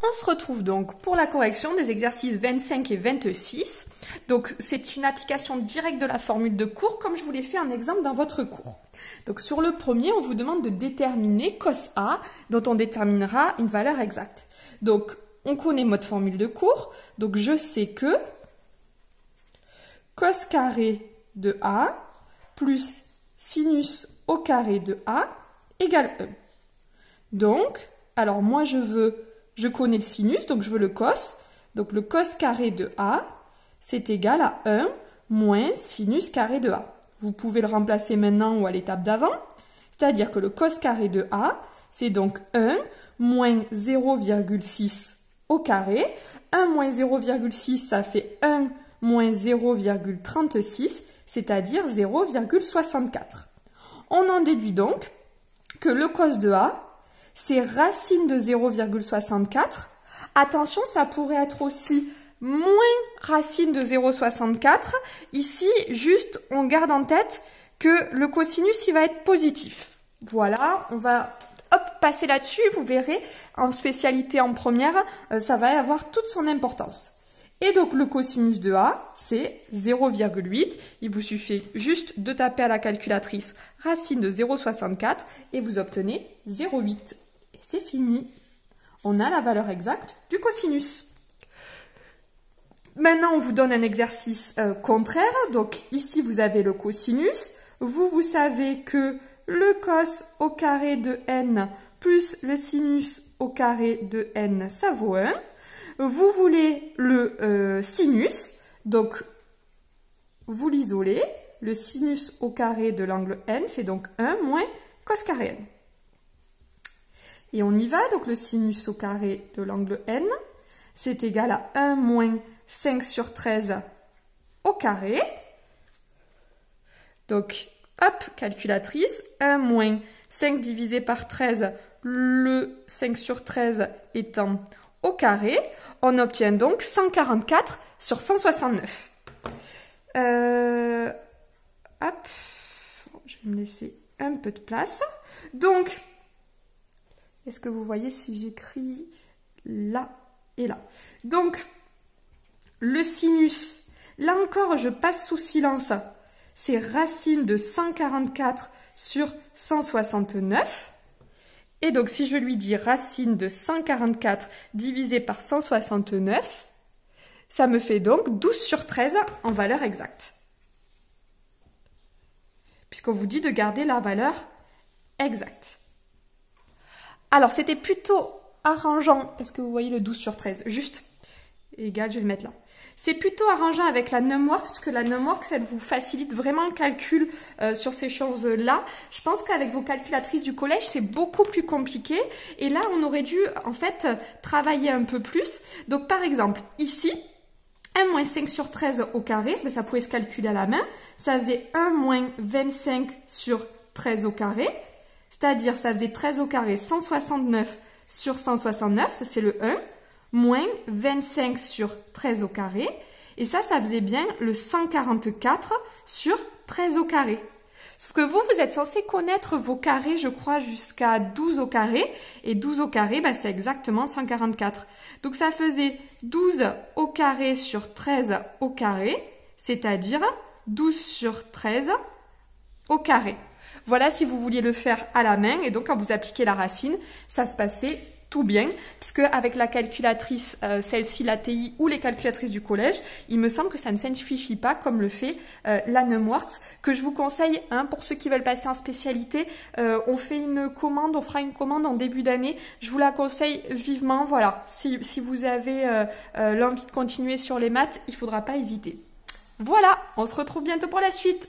On se retrouve donc pour la correction des exercices 25 et 26. Donc, c'est une application directe de la formule de cours, comme je vous l'ai fait un exemple dans votre cours. Donc, sur le premier, on vous demande de déterminer cos A, dont on déterminera une valeur exacte. Donc, on connaît notre formule de cours. Donc, je sais que cos carré de A plus sinus au carré de A égale 1. Donc, alors moi je connais le sinus, donc je veux le cos. Donc le cos carré de A, c'est égal à 1 moins sinus carré de A. Vous pouvez le remplacer maintenant ou à l'étape d'avant. C'est-à-dire que le cos carré de A, c'est donc 1 moins 0,6 au carré. 1 moins 0,6, ça fait 1 moins 0,36, c'est-à-dire 0,64. On en déduit donc que le cos de A, c'est racine de 0,64. Attention, ça pourrait être aussi moins racine de 0,64. Ici, juste, on garde en tête que le cosinus, il va être positif. Voilà, on va passer là-dessus. Vous verrez, en spécialité en première, ça va avoir toute son importance. Et donc, le cosinus de A, c'est 0,8. Il vous suffit juste de taper à la calculatrice racine de 0,64 et vous obtenez 0,8. Et c'est fini. On a la valeur exacte du cosinus. Maintenant, on vous donne un exercice contraire. Donc, ici, vous avez le cosinus. Vous savez que le cos au carré de n plus le sinus au carré de n, ça vaut 1. Vous voulez le sinus, donc vous l'isolez. Le sinus au carré de l'angle n, c'est donc 1 moins cos carré n. Et on y va, donc le sinus au carré de l'angle n, c'est égal à 1 moins 5 sur 13 au carré. Donc, hop, calculatrice, 1 moins 5 divisé par 13, le 5 sur 13 étant au carré, on obtient donc 144 sur 169. Hop, je vais me laisser un peu de place. Donc, est-ce que vous voyez si j'écris là et là? Donc, le sinus, là encore, je passe sous silence, c'est racine de 144 sur 169. Et donc, si je lui dis racine de 144 divisé par 169, ça me fait donc 12 sur 13 en valeur exacte. Puisqu'on vous dit de garder la valeur exacte. Alors, c'était plutôt arrangeant. Est-ce que vous voyez le 12 sur 13? Juste, égal, je vais le mettre là. C'est plutôt arrangeant avec la NumWorks, parce que la NumWorks, elle vous facilite vraiment le calcul sur ces choses-là. Je pense qu'avec vos calculatrices du collège, c'est beaucoup plus compliqué. Et là, on aurait dû, en fait, travailler un peu plus. Donc, par exemple, ici, 1 moins 5 sur 13 au carré, ça pouvait se calculer à la main. Ça faisait 1 moins 25 sur 13 au carré. C'est-à-dire, ça faisait 13 au carré, 169 sur 169, ça c'est le 1. Moins 25 sur 13 au carré. Et ça faisait bien le 144 sur 13 au carré. Sauf que vous êtes censé connaître vos carrés, je crois, jusqu'à 12 au carré. Et 12 au carré, c'est exactement 144. Donc ça faisait 12 au carré sur 13 au carré, c'est-à-dire 12 sur 13 au carré. Voilà si vous vouliez le faire à la main. Et donc quand vous appliquez la racine, ça se passait tout bien, puisque avec la calculatrice, celle-ci, la TI ou les calculatrices du collège, il me semble que ça ne simplifie pas comme le fait la NumWorks, que je vous conseille, pour ceux qui veulent passer en spécialité, on fait une commande, on fera une commande en début d'année, je vous la conseille vivement, voilà, si vous avez l'envie de continuer sur les maths, il ne faudra pas hésiter. Voilà, on se retrouve bientôt pour la suite.